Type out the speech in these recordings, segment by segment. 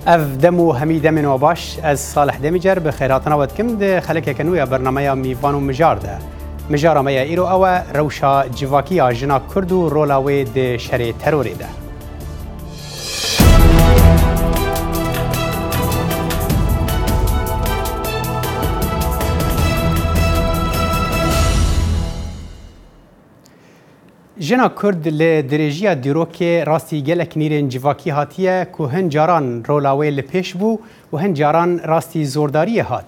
اف دمو همی دمن و باش از صالح دمیجر به خیراتنا ودکم ده خلک کنویا برنامه میوان و مجار ده مجار میا ایرو او روشا جواکی آجنا کرد و رولاوی ده شر تروری ده جنا کرد لدرجیا دیروک راستی گلک نیرن جواکی هاتیه که هنجاران رولاوی لپیش بو و هنجاران راستی زورداری هات.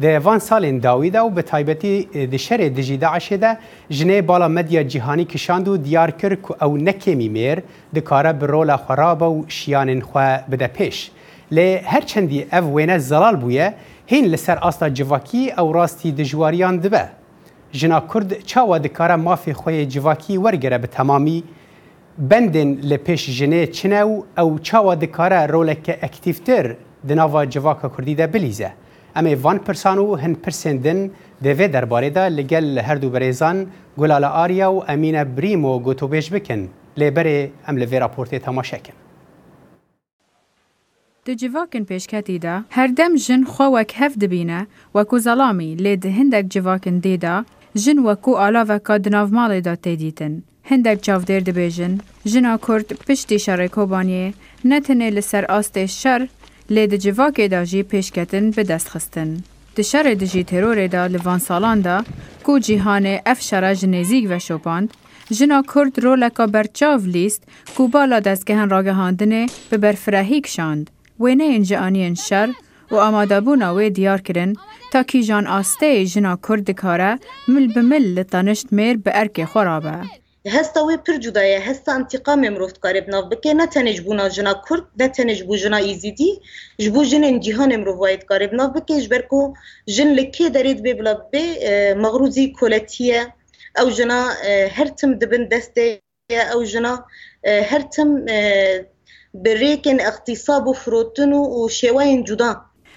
ده وان سالین داویده و به تایبتی دشر دجی داعش ده جنه بالا مدیا جهانی کشاندو دیار کرد که او نکمی میر دکاره بر رولا خراب و شیانن خواه بده پیش. لی هر چندی او وینه زلال بویه هین لسر اصلا جواکی او راستی دجواریان دبه. جنا کرد چاوا دکاره مافی خوی جواکی ورگره به تمامی بندن لپیش جنه چنو او چاوا دکاره رولک اکتیفتر دناوا جواکا کردی ده بلیزه. اما وان پرسانو هن پرسندن دوی درباره ده لگل هر دو بریزان گلال آریا و امین بریمو گوتو بیش بکن لیبره ام لوی راپورتی تماشا کن. د جواکن پیشکتی ده هر دم جن خواک هف دبینه وکو ظلامی لید هندک جواکن دیده جن وکو آلاوه که دناو مالی دا تیدیتن. هندک چاودیر دبیجن جنا کرد پشتی شر کوبانیه نتنه لسر آست شر لید جواک دا جی پیشکتن به دست خستن. د شر دجی ترور دا لوان سالان دا کو جیهان اف شر جنیزیگ و شوپاند جنا کرد رو لکا برچاو لیست کو بالا دستگهن راگهاندنه به برفرهی کشاند. وینه انجانین شر و آمادابونا وی دیار کرن تا کی جان آسته جنا کرد کاره مل بمل لطانشت میر به ارک خرابه. هستا وی پر جدایه هستا انتقام امروفت کاری بناف بکه نه تنج بونا جنا کرد نه تنج بو جنا ایزیدی جبو جن جهان امروف واید کاری بناف بکه جبر کو جن لکه دارید ببلا به مغروزی کولتیه او جنا هر تم دبن دسته او جنا هر تم بریکن اقتصاب و فروتن و شواین جدا.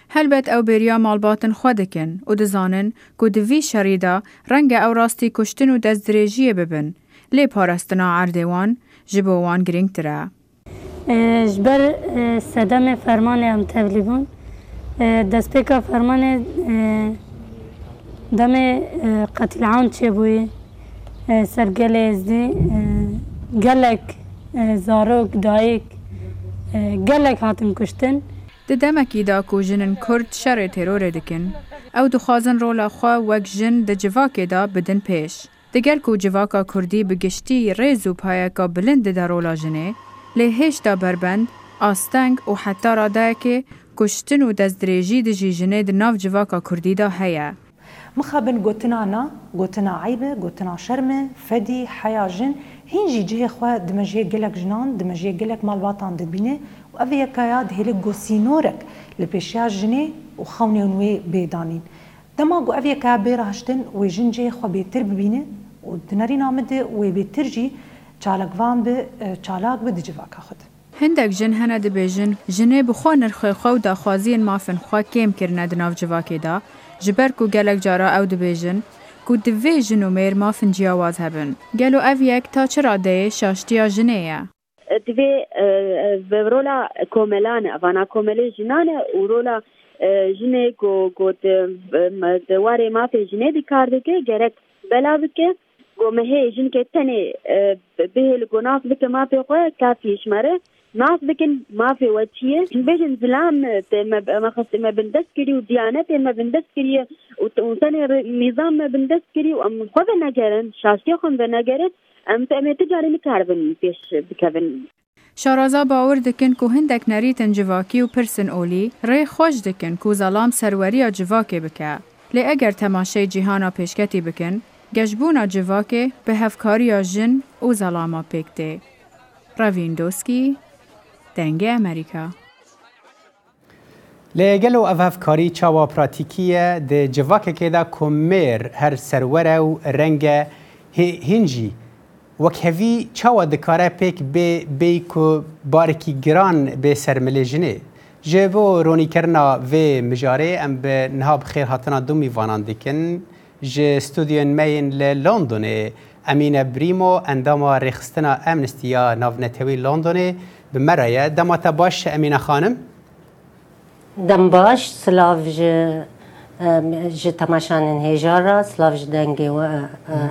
هلبت او بریا مالباتن خودکن و دزانن که دوی شریده رنگ او راستی کشتن و دزدریجیه ببن. لی پارستنا عردوان جبوان گرینگ تره. جبر صدام فرمان هم تبلیغون دست پیکا فرمان دم قتل عام چه بوی سرگل ازدی گلک زاروک دایک گلک هاتم کشتن. د دمکی دا کو جنن کرد شر ترور دکن او دخوازن رولا خواه وک جن د جواک دا بدن پیش. دگر کو جواکا کردی بگشتی ریز و پایکا بلند دا رولا جنه لیهش دا بربند آستنگ و حتی راده که کشتن و دزدریجی دجی جنه د ناف جواکا کردی دا هیا. مخابن گوتنا نا، گوتنا عیبه، گوتنا شرمه، فدی، حیا جن هنجی جه خواه دمجه گلک جنان، دمجه گلک مالباتان دبینه و اوه یکایا دهیل گوسینورک لپیشیا جنه و خونه اونوی بیدانین. دماغو اوه یکایا بیرهشتن و جن جه خواه بیتر ببینه و دنارین آمده و بیتر جی چالاقوان به چالاق به دجواکا خود. هندک جن هنه دبیجن جنه بخوا نرخوی خو داخوازین مافن خوا کم کرنه دناف جواکی دا جبر کو گلک جارا او دبیجن کو دوی جنو میر مافن جیاواز هبن. گلو او یک تا چرا ده شاشتیا جنه یا؟ دوی رولا کوملانه وانا کوملی جنانه و رولا جنه گو دواره مافی جنه دی کار دکه گرک بلا بکه گو مهی جن که تنه بهل گو ناف بکه مافی خواه کافی شماره ناف بکن مافی وچیه بیشن ظلام ما بندست کری و دیانت ما بندست کری و تنه نظام ما بندست کری و ام خواه بنگرن شاستی خون بنگرن ام تجاری میکار بن پیش بکن. شارازا باور دکن که هندک نریتن جواکی و پرسن اولی ری خوش دکن که ظلام سروری جواکی بکه. لی اگر تماشای جهانا پیشکتی بکن گشبونا جواکی به هفکاری جن و ظلاما پیکته. راویندوسکی دنگ امریکا. لگلو افکاری چاوا پراتیکیه ده جواک که دا کمر هر سروره و رنگ هنجی وکهوی چاوا دکاره پیک بی کو بارکی گران به سرمله جنه جبو رونی کرنا و مجاره ام به نهاب خیر هاتنا دو میوانان دکن ج استودیون مین لندن امین بریمو اندام رخصتنا امنستیا ناونتوی لندن به مرایه دمات باش امین خانم دنباش سلاف ج تماشان انهجارا سلاف جدنگی و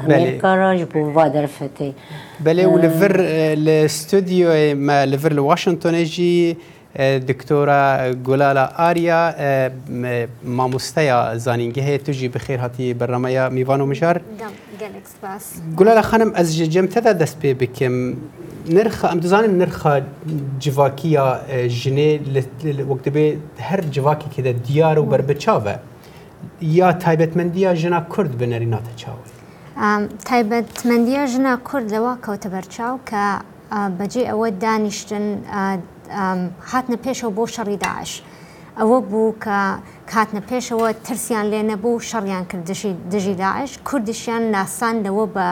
امریکا را جبو وادر فتی بله ولفر الاستوديو ما لفر لواشنطن جي دكتورة جولالا آريا ماموستيا زانينجه تجي بخير هاتي برنامج ميفانو مشار جولالا خانم از جمتدا دست بكم نرخ ام دزان نرخ جواكيا جني وقت به هر جواكي كده ديار و بربچاوه یا تایبەتمەندیە ژنا کورد بنەری ناتە چاوە تایبەتمەندیە ژنا کورد لەوە کەوتە بەرچاو کە بەجێ ئەوە دانیشتن هاتنە پێشەوە بۆ شەڕی داعش ئەوە بوو کە هاتنە پێشەوە ترسیان لێ نەبوو شەڕیان کرد دژی داعش کوردیشیان ناساندەوە بە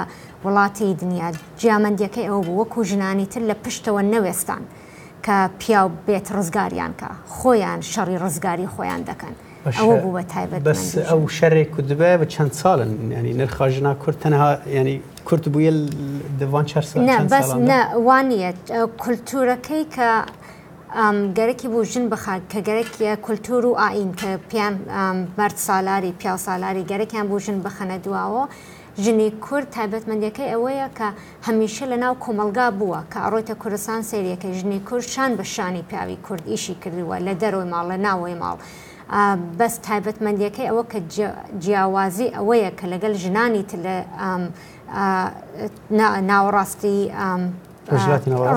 وڵاتی دنیا جیامەندیەکەی ئەوە بوو وەکو ژنانی تر لە پشتەوە نەوێستان کە پیاو بێت ڕزگاریان کە خۆیان شەڕی ڕزگاری خۆیان دەکەن ئەوە بوو بە تایبەت بەس ئەو شەڕێک و دەبێ بە چەند ساڵن ینی نرخە ژنا کورد تەنها ینی کورد بوویە دەوان چەند ساڵ بەس وانە کولتورەکەی کە گەرەکی بوو ژن بخات کە گەرەکیە کولتور و ئاین کە پیان مرد سالاری پیا سالاری گەرەکیان بوو ژن بخەنە دواوە ژنی کورد تایبەتمەندیەکەی ئەوەیە کە هەمیشە لە ناو کۆمەلگا بووە کە ئەڕۆیتە کوردستان سەیریەکە ژنی کورد شان بە شانی پیاوی کورد ئیشی کردووە لە دەرەوەی ماڵ لە ناوەی ماڵ بەس تایبەتمەندیەکەی ئەوە کە جیاوازی ئەوەیە کە لەگەڵ ژنانی لە ناوەڕاستی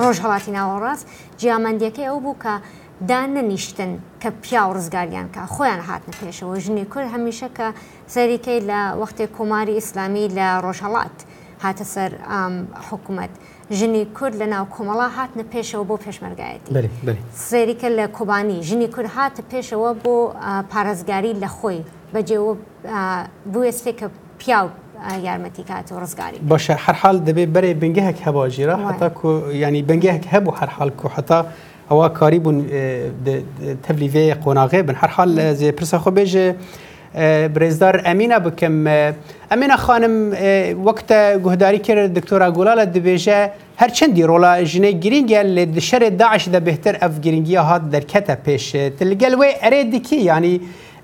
ڕۆژهەڵاتی ناوەڕاست جیامەندیەکەی ئەو بوو کە دانەنیشتن کە پیا و ڕزگاریان کە خۆیان هاتنە پێشەوە ژنی کورد هەمیشە کە سەریکەی لە وەختێک کۆماری ئیسلامی لە ڕۆژهەڵات هاتە سەر حکوومەت ژنی کورد لە ناو کۆمەڵا هاتنە پێشەوە بۆ پێشمەرگایەتی سێریکە لە کۆبانی ژنی کورد هاتە پێشەوە بۆ پارێزگاری لە خۆی بەجێوە بوێستێک کە پیاو یارمەتی کات و ڕزگاری باشە هەرحاڵ دەبێت بەرێ بنگەهێک هەبا ژێرا حتا ینی بنگەهێک هەبوو هەرحاڵ و حتا ئەوە کاری بوون تەبلیڤێ قۆناغێ بن هەرحاڵ زێ پرسە خۆ بێژێ برێزدار ئەمینە بکەم ئەمینە خانم وەکتە گوهداری کرد دکتۆرا گوڵالە دەبێژە هەرچەندی ڕۆڵە ژنەی گرینگە لە دشەرێ داعش دە بهتر ئەف گرنگیە هات دەرکەتە پێش لەگەل وێ ئەرێ دکی ینی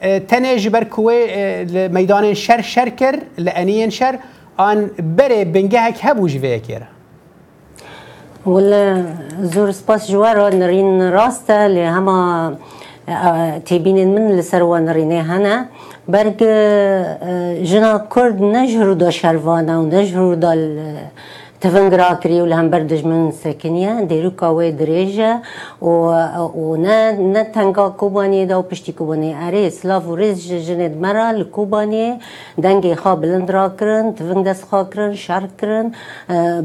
تەنێ ji ber ku wê li meydanên şer kir li eniyên şer an berê bingehek hebû ji vê yekê re ولا زۆر سپاس جوارە نەڕین ڕاستە لێ هەما تێبینên min li ser wan nirînê hene berg jina Kurd ne ji rûda şervana û ne ji rûda تفنگرا کری و لهمبر دجمن سکنیه دیروکا وی دریجه و نه تنگا کوبانی دا و پشتی کوبانی اره اسلاف و ریز جند مرا لکوبانی دنگی خواه بلند را کرن تفنگ دست خواه کرن شر کرن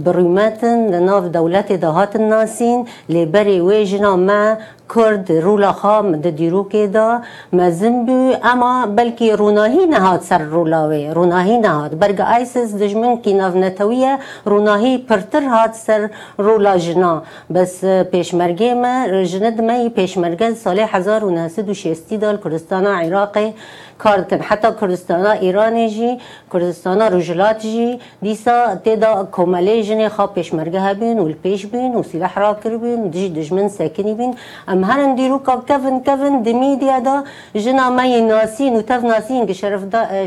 برویمتن لناف دولت دهات ناسین لیبری وی جنا ما کرد رولا خام د دیروکه دا مزن بو اما بلکی روناهی نهاد سر رولاوی روناهی نهاد برگ آیسیس دجمن کی ناو نتویه روناهی پرتر هاد سر رولا جنا بس پیشمرگه ما جند می پیشمرگه سال 1960 دال کردستان عراقی کار کن حتی کردستان ایرانی جی کردستان رجلات جی دیسا تدا کمالی جنی خواب پیشمرگه بین و پیش بین و سلاح را کر بین دجمن سکنی بین ام هرن دیرو کا کفن دمیدیا دا جنا مای ناسین و تف ناسین که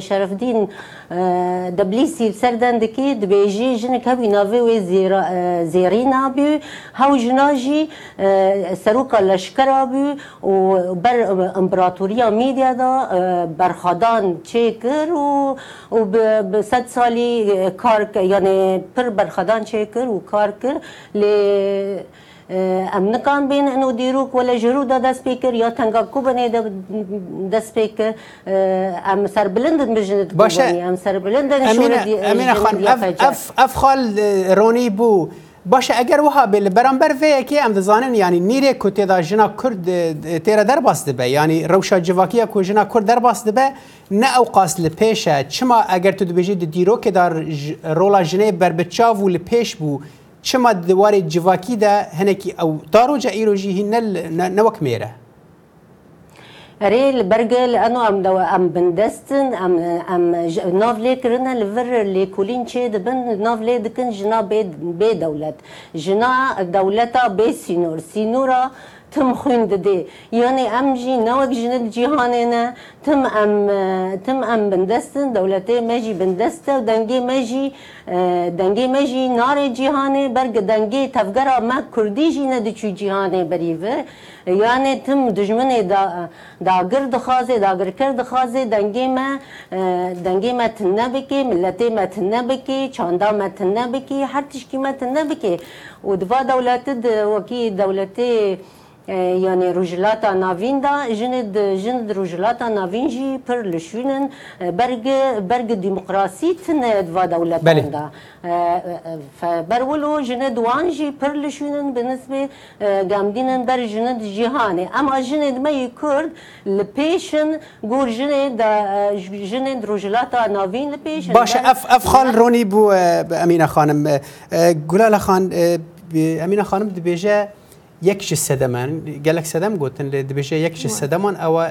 شرف دین دبلیسی سردن دکی دبیجی جنک هبی ناوی و زیرینا بی هاو جناجی سروکا لشکرا بی و بر امپراتوریا میدیا دا برخادان چه کر و به 100 سالی کار یعنی پر برخادان چه کر و کار کر لی ام نکان بین انو دیروک ولا جرود دست پیکر یا تنگا کوبنه دست پیکر ام سر بلندن بجند کوبنی ام سر بلندن امینه خان اف خال رونی بو باشه اگر وها بل برانبر وی که ام دزانن یعنی نیره کو تدا جنا کرد تیرا در باست به یعنی روشا جواکیه کو جنا کرد در باست به نه اوقاس لپیشه چما اگر تو بجی دیرو که در رولا جنه بر بچاو لپیش بو چما دواری جواکی ده هنکی او دارو جا ایروجی هی نوک میره ریل برگل انو ام بندستن ام نافلی کرنا لور لیکولین چه دبن نافلی دکن جنا بی دولت جنا دولتا بی سینورا تم خوين ددي يعني أمجي نوك جند جهاننا تم أم بندستن دولتي ماجي بندسته ودنجي ماجي نار جهاني برق دنجي تفقرا ما كردي جينا دچو جهاني بريفه يعني تم دجمني داگر دخازي داگر کرد خازي دنگي ما تنبكي ملتي ما تنبكي چاندا ما تنبكي هر تشكي ما تنبكي ودفا دولت وكي دولتي يعني رجلاتا نافين دا جند رجلاتا نافين جي پر لشونن برق ديمقراسي تن دفا دولتان دا فبرولو جند وانجي پر لشونن بالنسبة قامدين بر جند جهاني اما جند ما يكرد لبيشن قول جند رجلاتا نافين لبيشن باش اف خان روني بو امينه خانم قولا خان امينه خانم دبيجه يكش السدمان قال لك سدام قلت دبيجه يكش السدمان او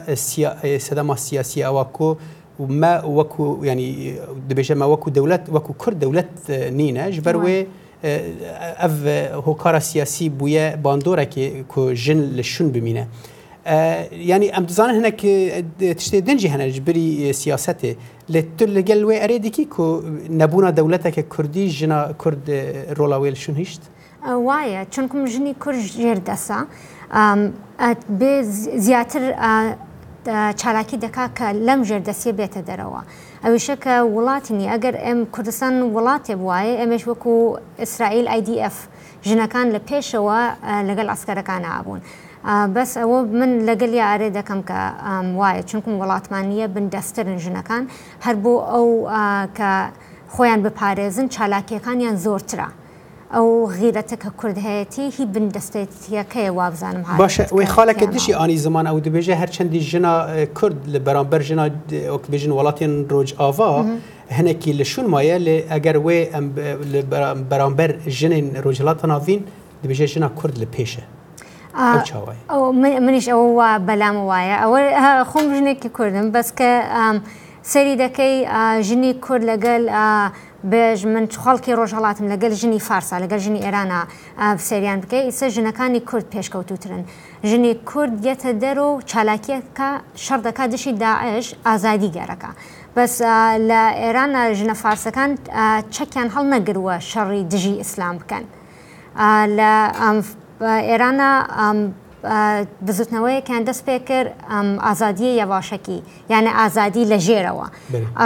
سدام السياسي او كو وما وكو يعني دبيجه ما وكو دولت وكو كرد دولت نينا جبروي اف هوكارا سياسي بويا باندورا كو جن لشون بمينه يعني ام تزان هناك تشتي دنجي هنا جبري سياسته لتل قالوي اريدكي كو نبونا دولتك كردي جنا كرد رولاويل شون هشت وایە چونکم ژنی کورد ژێر دەسا بێ زیاتر چالاکی دەکا کە لەم ژێردەسیە بێتە دەرەوە ئەویشە کە وڵاتنی ئەگەر ئەم کوردستان وڵاتێ بواە ئەمەش وەکو ئیسرائیل IDF ژنەکان لە پێشەوە لەگەڵ عسکەرەکان ئابوون بەس ئەوە من لەگەڵ یارێ دەکەم کە وایە چونکم وڵاتمانیە بندەسترن ژنەکان هەر بۆ ئەو کە خۆیان بپارێزن چالاکیەکانیان زۆرترە او غيرتك كرد هيتي هي بندستيتيا كي وابزانم هاي باشه وي خالك دشي اني زمان او دبيجه هر چندي جنا كرد لبرامبر جنا اوك بيجن ولاتين روج اوا هنكي لشون مايه اگر وي برامبر جنين روجلات نافين دبيجه جنا كرد لبيشه او منيش او بلام وايا او خوم جنيك كردم بس ك سري دكي جني كرد لقال بێژ من خەڵکی ڕۆژهەڵاتم لەگەل ژنی فارسا لەگەل ژنی ئێرانە سەریان بکەی ئیسە ژنەکانی کورد پێشکەوتوترن ژنی کورد یەتە دەرۆ چالاکیەکە شەڕ دەکات دشی داعش ئازادی گەرەکە بەس لە ئێرانە ژنە فارسەکان چەکیان هەڵ نەگرووە شەڕی دژی ئیسلام بکەن لە ئێرانە بزوتنەوەیەکیان دەست پێ کرد ئازادیە یەواشەکی یعنی ئازادی لە ژێرەوە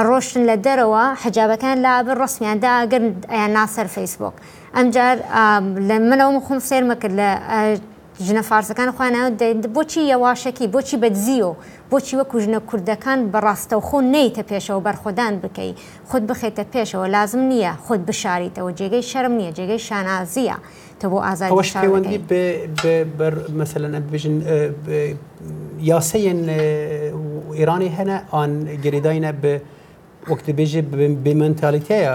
ڕۆشتن لە دەرەوە حجابەکان لابن ڕسمیاندا ئەگەر یان ناسەر فەیسبوک ئەمجار لە منەوە مخۆم سێرمە کرد لە ژنە فارسەکان خۆیانەوە بۆچی یەواشەکی بۆچی بەدزیۆ بۆچی وەکو ژنە کوردەکان بەڕاستەوخۆ نەیتە پێشەوە بەرخۆدان بکەی خۆت بخێتە پێشەوە لازم نییە خۆت بشاریتەوە جێگەی شەرم نییە جێگەی شانازیە تبو آزادی هوش پەیوەندی بە مثلا بژن یاسەیەن ئێرانی هەنە ئان گەریداینە بە وەک دەبێژێ بمنتالیتەیە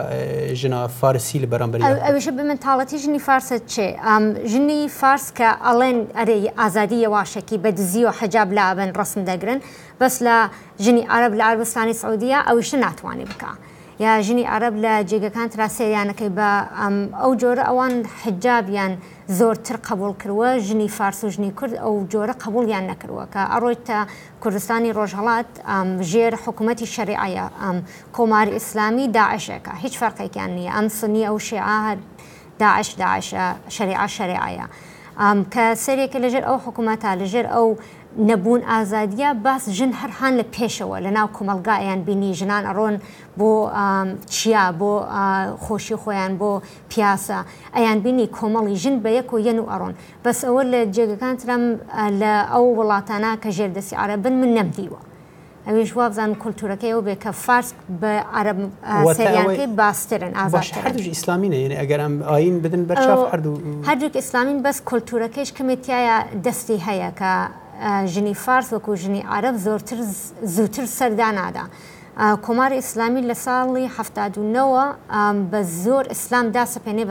ژنە فارسی لە بەرامبەر ئەویشە بمنتاڵەتی ژنی فارسە چێ ژنی فارس کە ئەڵێن ئەرێ ئازادی یەواشەکی بە دزی و حەجاب لابن ڕسم دەگرن بەس لە ژنی عەرەب لە عەرەبستانی سعودیە ئەویشە ناتوانێ بکە یا ژنی عەرەب لە جێگەکان ترا سێریانەکەی بە ئەو جۆرە ئەوان حجابیان زۆرتر قبول کردووە ژنی فارس و ژنی کورد ئەو جۆرە قبولیان نەکردووە کە ئەڕۆیتە کوردستانی ڕۆژهەڵات ژێر حکوومەتی شەریعەیە کۆماری ئیسلامی داعشێکە هیچ فەرقێکیان نییە ئەم سنی ئەو شیعە داعش شەریعە شەریعەیە کە سەرێکە لەژێر ئەو حکوومەتە لەژێر ئەو نەبوون ئازادیە باس ژن هەرهان لە پێشەوە لە ناو کۆمەلگایان بینی ژنان ئەڕۆن بۆ چیا بۆ خۆشی خۆیان بۆ پیاسە ئەیان بینی کۆمەڵی ژن بە یەک و یەن و ئەڕۆن بەس ئەوە لە جێگەکان ترم لە ئەو وڵاتانە کە ژێردەسی عەرەبن من نەمدیوە ئەویش وابزانم کولتورەکەی ئەو بێ کە فارس بە عەرەب سەریانکەی باسترن ئازادترن هەردووش ئیسلامینە یعنی ئەگەر ئەم ئاین بدن بەرچاو هەردووک ئیسلامین بەس کولتورەکەیش کەمێتیایە دەستی هەیە کە ژنی فارس وەکو ژنی عەرەب زووتر سەردانادا کۆماری ئیسلامی لە ساڵی 79 بە زۆر ئیسلام داسەپێنێ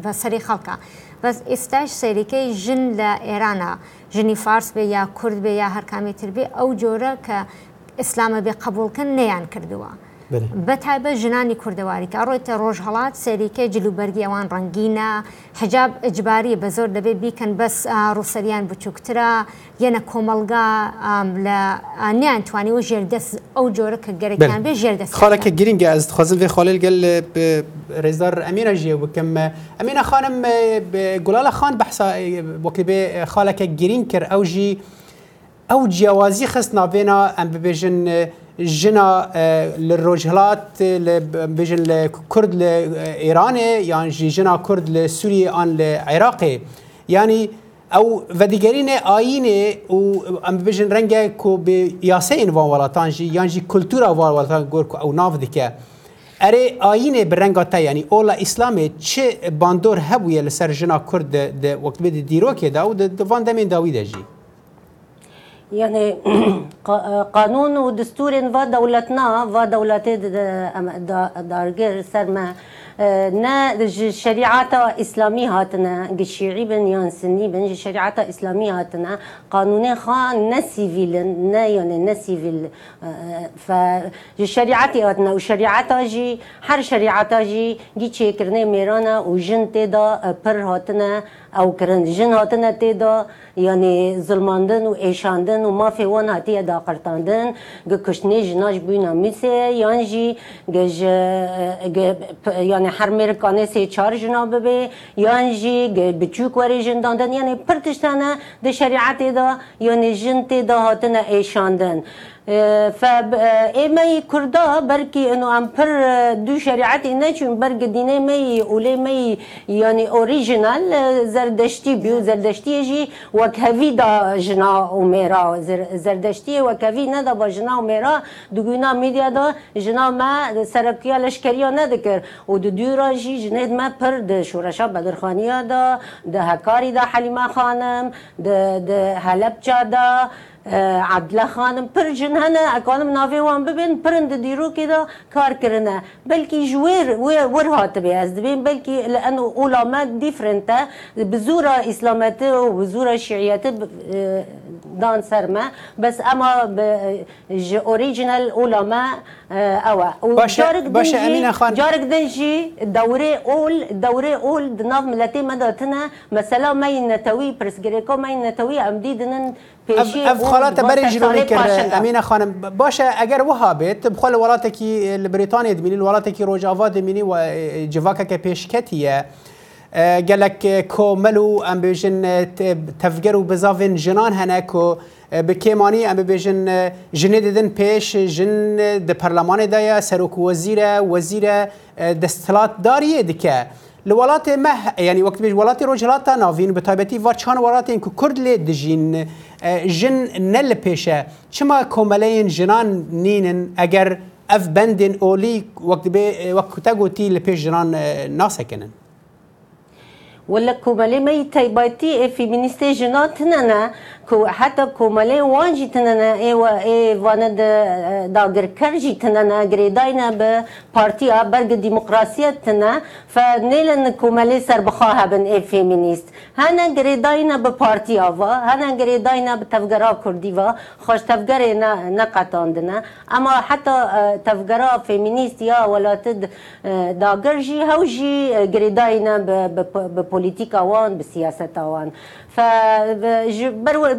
بەسەری خەڵکە بەس ئێستاش سەیریکەی ژن لە ئێرانە ژنی فارس بێ یا کورد بێ یا هەر کامێتر بێ ئەو جۆرە کە ئیسلامە بێ قبولکن نەیان کردووە بەتایبەت ژنانی کوردەواری کە ڕۆیتە ڕۆژهەڵات سەریکە جلوبەرگی ئەوان ڕەنگینە حجاب ئەجباری بە زۆر دەبێت بیکەن بەس ڕووسەریان بچووکترە یەنە کۆمەلگا لە نیانتوانی و ژێردەست ئەو جۆرە کە گەرەکیان بێ ژێردەست خاڵەکە گرینگە ئەس دخوازم vê خاڵێ گەل ڕێزدار ئەمینە ژێ بکەم ئەمینە خانم گوڵالە خان بەحسا وەکی بێ خاڵەکە گرین کرد ئەو ژی ئەو جیاوازی خست ناوێنە ئەم ببێژن ژنا لە ڕۆژهەڵات بێژن لە کورد لە ئێرانێ یان ژی ژنا کورد لە سووریێ ئان لە عێراقێ یعنی ئەو ڤەدیگەرینێ ئاینێ و ئەم ببێژن ڕەنگە کۆ بێ یاسەین ڤان وڵاتان ژی یان ژی کولتورا ڤان وڵاتان گۆر ئەو ناو دکە ئەرێ ئاینێ bi renga te yanî ola îslamê çi bandor hebûye li ser jina Kurd wekî di dîrokê da û di van demên dawî de jî يعني قانون ودستور va دولتنا va دولتي دارجر سرما نا شريعة إسلامي هاتنا الشيعي بن يان سني بن شريعة إسلامي هاتنا قانون خان نسيفيل نا يعني نسيفيل فالشريعة هاتنا وشريعة جي هر شريعة جي شكرنا ميرانا وجن تدا پر هاتنا أو كرن جن هاتنا تدا يعني ظلماندن وإيشاندن وما في وان هاتيا دا قرطاندن كشني جناج بينا ميسي يانجي يعني حرميركاني سي چار جناب بي يانجي بچوك وري جنداندن يعني پرتشتانا دا شريعت دا يعني جنت دا هاتنا إيشاندن فإيمي كردا بركي إنه عم بر دو شريعتي نشون برك ديني مي أولي مي يعني أوريجينال زردشتي بيو زردشتي جي وكهفي دا جنا وميرا زردشتي وكهفي ندا بجنا وميرا دوغونا ميديا دا جنا ما سركيا لشكريا ندكر ودورا جي جنيد ما بر د شورشا بدرخانيا دا هكاري دا حليمة خانم دا هلبجا دا عدل خانم پر جن هنا اکانم نافی وان ببین پرند دیرو كده کار کرنه بلکی جویر ور هات به از ببین بلکی لانه علماء دیفرنته بزورا اسلامته و بزورا شیعیته دان سرما بس اما اوريجينال علماء او باشه امینه خان جارك دنجي دوره اول دناف ملتي مداتنا مثلا ما ينتوي برسجريكو ما ينتوي عمديدن اف خالات بري جروي كر امينه خانم باشه اگر وهابت بخل ولاتكي بريطانيا دميني ولاتكي روجافا دميني وجواكا كبيشكتيه قالك كوملو ام بيجن تفجروا بزافن جنان هناكو بكيماني ام بيجن جنددن بيش جن د برلمان دايا سروك وزيره دستلات داريه دكه الولات ما يعني وقت بيج ولاتي روجلات نافين بتابتي وارشان ولاتي انكو كرد لي دجين جن نل بيشه چما كوملين جنان نينن اگر اف بندن اولي وقت تاغوتي لبيش جنان ناسكنن ولا كومالي مي تايباتي فيمينيستي جناتنا حتى كومالي وانجي تننا اي وانا داغر كرجي تننا غريداينا ببارتي برج ديمقراطيه تنا فنيلن كومالي سربخاها بن اي فيمينيست هنا غريداينا ببارتي افا هنا غريداينا بتفجرا كرديفا خوش تفجرنا نقطاندنا اما حتى تفجرا فيمينيست يا ولا تد داغرجي هوجي غريداينا ببوليتيكا وان بسياسه وان ف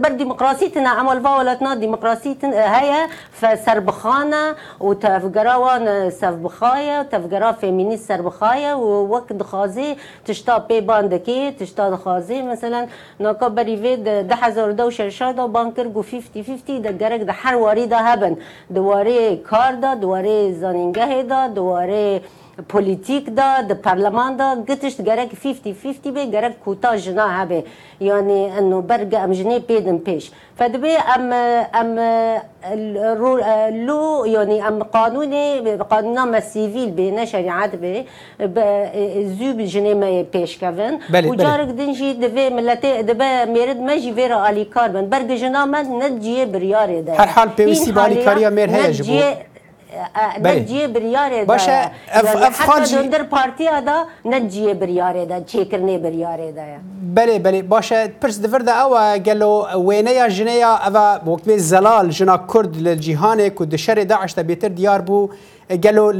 بر ديمقراطيتنا عمل فاولتنا ديمقراطيتنا هي فسربخانه وتفجراوان سربخايه وتفجرا فيمينيست سربخايه ووقت خازي تشتا بي باندكي تشتا خازي مثلا ناكا بريفيد 2012 شادا بانكر جو 50 ده جرك ده حر واري ده هبن دواري كاردا دواري زانينجه ده دواري پولیتیک دا د پارلمان دا گتشت گرک 50 به گرک کوتا جنا هبه يعني انه برجع ام جنيه بيدن بيش فدبي ام لو يعني ام قانون ما سيفيل بين شريعات به زوب جنيه ما بيش كفن وجارك دنجي دبي ملتي دبي ميرد ما جي فيرا علي كاربن برجع جنا ما نجي بريار ده هر حال بيسي بالي كاريا مير هي جبو نجیه بریاره دا حتی دندر پارتیا دا نجیه بریاره دا چیکرنه بریاره دا بله باشه پرس دفرده او قالو وینه یا جنه یا او وقت زلال جنا کرد للجهانه که دشر داعش تبیتر دیار بو قالو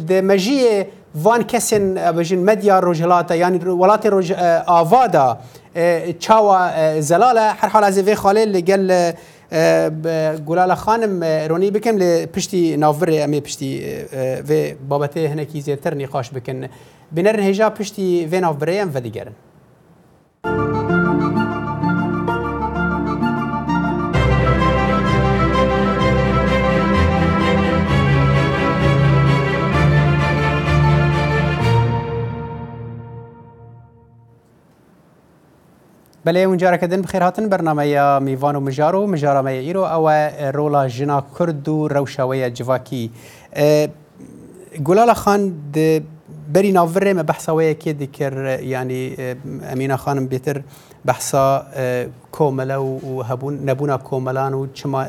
مجیه وان کسین بجن مدیا روجلاتا یعنی ولات روج آوادا چاوا زلاله هر حال از وی خاله لگل گلال خانم رونی بکم لپشتی ناوره امی پشتی و بابته هنکی زیرتر نقاش بکن بنرن هجا پشتی و ناوره ام و دیگرن بله اونجا کدن بخیر هاتن برنامه یا میوان و مجارو ایرو او رولا جنا کرد و روشاوی جواکی گلال خان د بری ناوره ما بحثاوی که دکر یعنی امینا خانم بیتر بحثا کومله و هبون نبونا کوملان و چما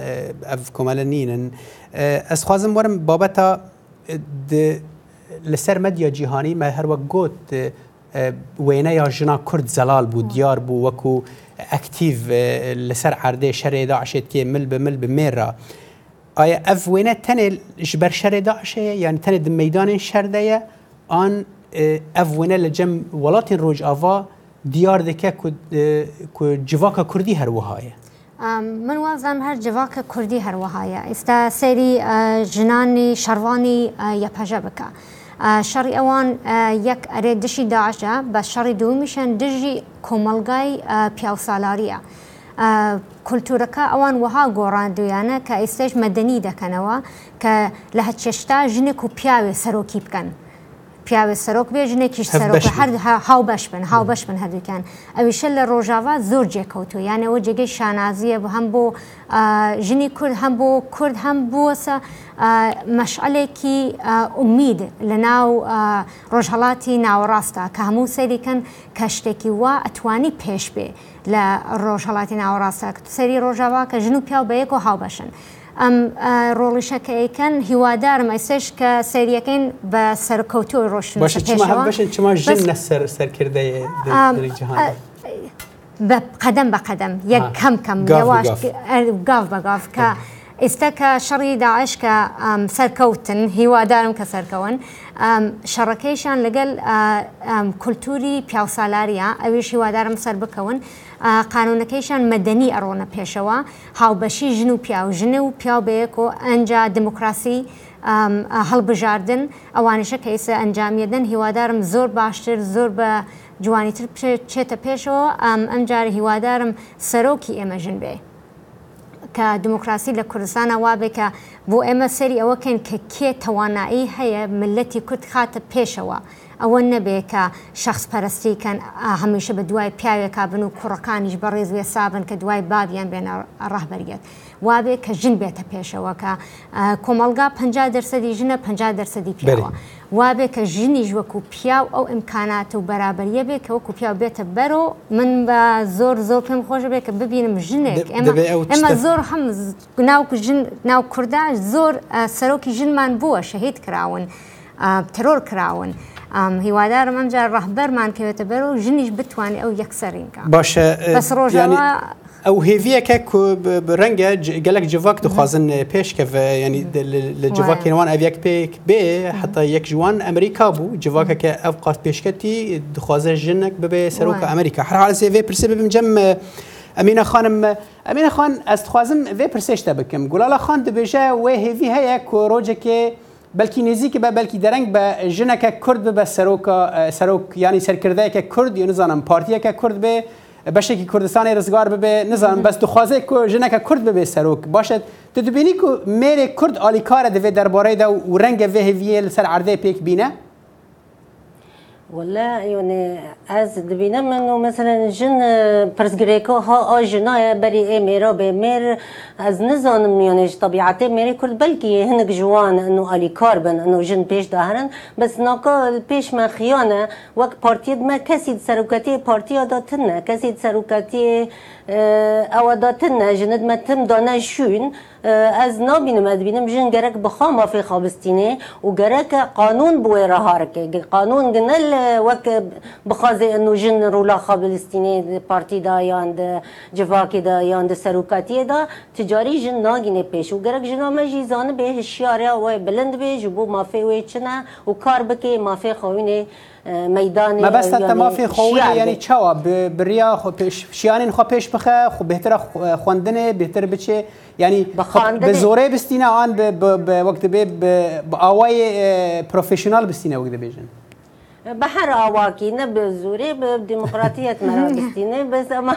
اف کومله نینن از خوازم ورم بابتا لسر مدیا جهانی ما هر وقت گوت وینه یا جنا کرد زلال بود دیار بو وکو اکتیو لسر عرده شر داعشت که مل به میرا آیا اف وینه تنه جبر شر داعشه یعنی تنه د میدان شرده آن اف وینه لجم ولات روج آوا دیار دکه که جواک کردی هر وهایه من وازم هر جواک کردی هر وهایه استا سری جنانی شروانی یا پجا بکا شری اوان یک اردشی داعشه بس شری دومیشن دجی کوملگای پیاو سالاریه کلتورکا اوان وها گوران دویانه که استش مدنی دکنوا که لهچشتا جنکو پیاو سروکی بکن پیاو سروک به جنکیش سروک هر هاو باش بن هدو کن اویشل روجاوا زور جکوتو یعنی و جگه شانازیه و هم بو جنی کرد هم بو مشعله کی امید لناو روجهلاتی ناو راستا که همو سری کن کشتکی و اتوانی پیش به لروجهلاتی ناو راستا سری روجاوا که جنو پیاو به یکو هاو باشن رولیشه که ایکن هیوادارم ایستش که سریکین به سرکوتو روشن باشه چما جن سر کرده در جهان قدم به قدم یک کم یواش گاف به گاف که استك شري داعش كسركوتن هيوادارم كسركون شركيشان لقل كلتوري بياو سالاريا اويش هيوادارم سربكون قانونكيشان مدني ارونا بيشوا هاو بشي جنو بياو بيكو انجا ديمقراسي هل بجاردن اوانيشا كيس انجام يدن هيوادارم زور باشتر زور با جواني تر چيتا بيشوا انجار هيوادارم سروكي امجن بي كديمقراطية لكردستان وابك بو اما سري او كان كي توانائي هي ملتي كرد خاطر بيشوا او نبي كشخص برستي كان هميشه بدواي بياوي كابنو كركانيش بريز ويسابن كدواي بابيان بين الرهبريات وابي كجن بيتا بيشوا كومالغا 50% جنه 50% بياوا وابي كجنيج وكو بياو او امكانات وبرابريه بك وكو بياو بيت برو من زور كم خوش بك ببينم جنك اما زور هم ناو كردا زور سروكي جن مان بو شهيد كراون ترور كراون هیوادارم امجا رهبر من که بتبرو جنیش بتوانی او یکسرین که باشه بس روزا او هیویه که برنگه گلک جواک دخوازن پیش که یعنی لجواک نوان اویک پیک به حتی یک جوان امریکا بو جواک که اوقات پیش کتی دخوازه جنک به سروک امریکا هر حال وی پرسه ببیم جم امینه خان از خوازم وی پرسش تبکم گلال خان دبیجه و هیوی هیا که روزه که بلکی نزیک به بلکی درنگ به جنک کرد به سروک یعنی سرکرده که کرد یا نزانم پارتیه که کرد به بشه که کردستان رزگار به نزانم بس دخوازه که جنک کرد به سروک باشد تو بینی که میره کرد آلیکار دوی درباره دا و رنگ وی هویه سر عرضه پیک بینه ولا يعني از دبینم انه مثلا جن پرسگریکا ها آجنای بری میرا به میر از نزانم یعنی طبیعت میری کرد بلکی هنگ جوان انه آلی کار بن انه جن پیش دهرن بس ناکا پیش ما خیانه وقت پارتید ما کسی سروکتی پارتی داتنه کسی سروکتی او داتنه جند ما تم دانه شون از نابینم از بینم جن گرک بخوام وفی خوابستینه و گرک قانون بوی رهارکه قانون گنل وک بخوازه انو جن رولا خوابستینه پارتی دا یاند جواکی دا یاند سروکاتی دا تجاری جن ناگینه پیش و گرک جنا مجی زانه به شیاره و بلند به جبو مافی وی چنه و کار بکی مافی خوینه میدان ما بس تمافی خویه یعنی چوا بریا خو پیش شیانین خو پیش بخه خو بهتر خواندنه بهتر بچه یعنی به زوره بستینه آن به وقت به آوای پروفیشنال بستینه وقت بیجن بحر آواکی نه به زوره به دموکراتیت مرا بستینه بس اما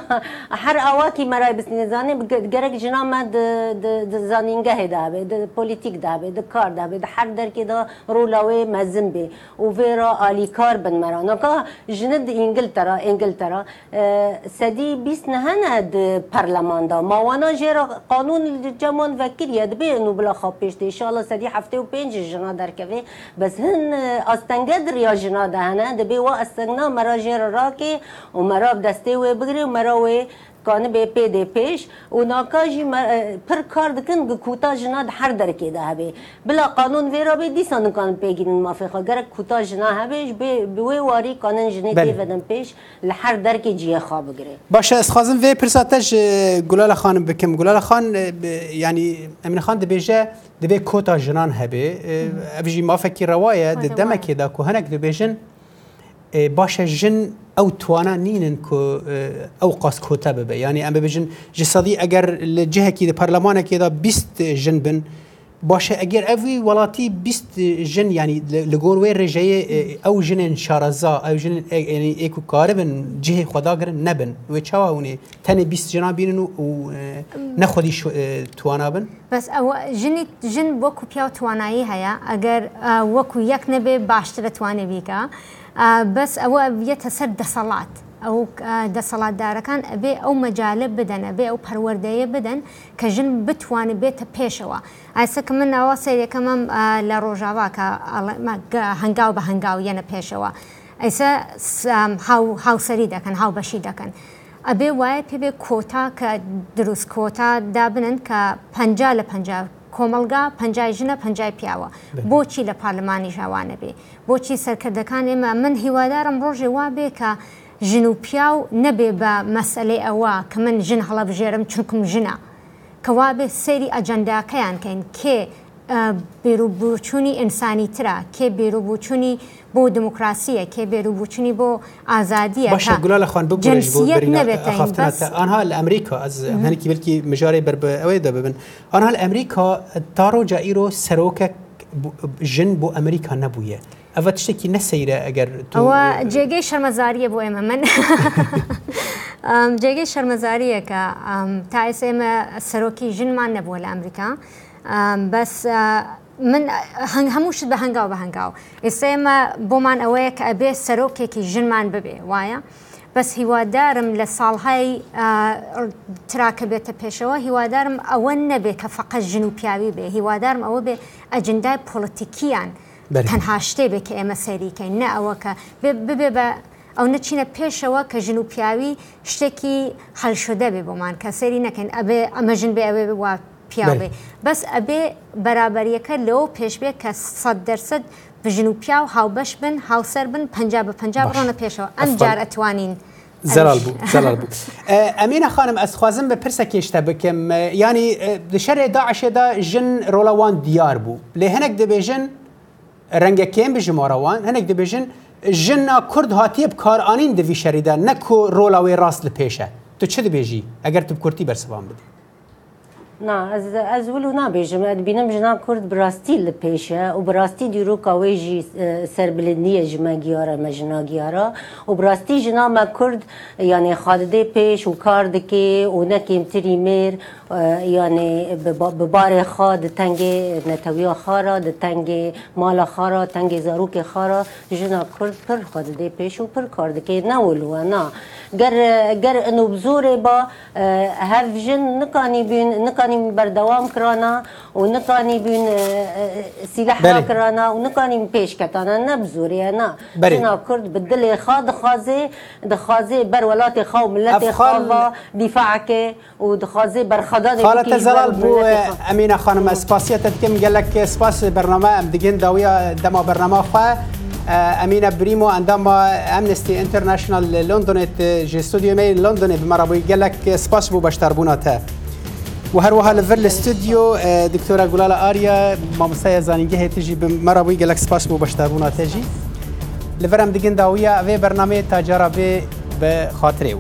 هر آواکی مرا بستینه زانه گرگ جنا ما د زانینگه ده د پولیتیک ده د کار ده د هر در کې دا رولاوی مزم به او ویرا آلی کار بن مرا نکا جند انگلترا سدی 20 نه د پارلمان دا ماوانا جرا قانون جمان وکیل به انه بلا خواب پیش ان شاء الله سدی هفته و 5 جنا در کوي بس هن استنگد ریا جنا دهنه دبی و استغنا مرا جر راکی و مرا دسته و بگیری و مرا و کانه به پیده پیش و ناکاجی پر کار دکن کوتا جنا هر درکی ده هبی بلا قانون ویرا به دیسان کان پیگیرن مافخا گرک کوتا جنا هبیش به وی واری قانون جنی دیودن پیش لهر درکی جیه خواب بگیری باشه اسخازم وی پرساتش گلال خانم بکم گلال خان یعنی امین خان دبیجه دبی کوتا جنان هبی ابجی مافکی روایه دمکی دا کو هنک دبیجن باشه جن او توانا نینن کو او قاس کوتا ببه یعنی ام ببجن جسدی اگر لجهه کی پارلمان کی دا 20 جن بن باشه اگر اوی ولاتی 20 جن یعنی لگون وی رجای او جن شارزا او جن یعنی اكو قاربن جهه خدا گرن نبن و چاونی تن 20 جنا بینن و نخودی توانا بن بس او جن وکو پیاو توانایی هيا اگر وکو یک نبه باشتر توانه بیکا بس او يتسر دصلات او دصلات داركان ابي او مجال بدن ابي او پرورده بدن كجن بتوان بيت بيشوا اسك من واسير كمان لروجاوا كا هنگاو بهنگاو ين بيشوا اسا هاو سريدا كان هاو بشيدا كان ابي واي بي كوتا كدروس كوتا دابنن ك پنجا لپنجا کۆمەلگا پەنجای ژنە پەنجای پیاوە بۆچی لە پارلمانی ژاوانە بێ بۆچی سەرکردەکان ئێمە من هیوادارم ڕۆژێ وا بێ کە ژن و پیاو نەبێ بە مەسئلەی ئەوە کە من ژن هەڵەبژێرم چونکم ژنە کەوا بێ سەیری ئەجەنداکەیان کەین کێ بێروبوچوونی ئینسانی ترە کێ بێروبوچوونی بۆ دموکراسیە کێ بێروبوچوونی بۆ ئازادیە باشە گولا لە خوان جنسیەت نەبێتین بەس آنها لە ئەمریکا ئەز هەنێکی بەلکی مژارەی بەر ئەوەی دەبن آنها لە ئەمریکا تا ڕۆژە ئیرۆ سەرۆکە ژن بۆ ئەمریکا نەبوویە ئەوە تشتێکی نەسەیرە ئەگەر ئەوە جێگەی شەرمەزاریە بۆ ئێمە من جێگەی شەرمەزاریە کە تا ئێستا ئێمە سەرۆکی ژنمان نەبووە لە ئەمریکا بس من هەموو شت بە هەنگاو ئێستا ئێمە بۆمان ئەوەیە کە ئەبێ سەرۆکێکی ژنمان ببێ وایە بس هیوادارم لە ساڵهای تراکە بێتە پێشەوە هیوادارم ئەوە نەبێ کە فقط ژن و پیاوی بێ هیوادارم ئەوە بێ ئەجندای پۆلیتیکیان تەنها شتێ بێ کە ئێمە سەیریکەین نە ئەوە کە ببێ بە ئەو نەچینە پێشەوە کە ژن و پیاوی شتێکی هەڵشودە بێ بۆمان کە سەیری نەکەین ئەبێ ئەمە ژن بێ ئەوێ وا پیاوێ بەس ئەبێ بەرابەریەکە لەوە پێش بێ کە 100% بژن و پیاو هاوبەش بن هاوسەر بن 50 بە 50 بڕۆنە پێشەوە ئەم جار ئەتوانین زلال بوو ئەمینە خانم ئەسخوازم بە پرسە کێشتە بکەم ینی شەرێ داعشێدا ژن ڕۆڵەوان دیار بوو لێ هەنێک دەبێژن ڕەنگەکێن بژمارەوان هەنێک دەبێژن ژنە کورد هاتیە بکارانین دەوی شەریدا نەکۆ ڕۆڵاوی ڕاست لە پێشە تو چ دەبێژی ئەگەر تو کورتی بەرسەوان بدی نا از ولو نبیجم بینم جنا کرد براستی لپیشه و براستی دیرو کاوی جی سربلندی جما گیاره مجنا گیاره و براستی جنا ما کرد یعنی خالده پیش و کار دکی و نکیم تری میر يعني ببار خا تنگ نتویا خارا تنگ مال خارا تنگ زاروک خارا جنا کرد پر خود دی پیش و پر کار دکی نولو نه گر انو بزوره با هف جن نکانی بردوام کرانا و نکانی بین سلاح کرانا و نکانی پیش کتانا نبزوره نه جنا کرد بدل خا دخازه بر ولات خا و ملت خا دفاع که و دخازه بر خدان خالة زلال بو أمينة خانم اسپاسیت کم گلک اسپاس برنامه ام دیگن داویا دما برنامه خواه أمينة بريمو عندما أمنستي انترناشنال لندن جي استوديو مي لندن بمرابوي گلک اسپاس بو بشتربوناته و هروها لفر الاستوديو دكتورة جلالة آريا مامسايا زانينجه تجي بمرابوي گلک اسپاس بو بشتربوناته جي لفرم دیگن داویا و برنامه تاجرا به خاطره و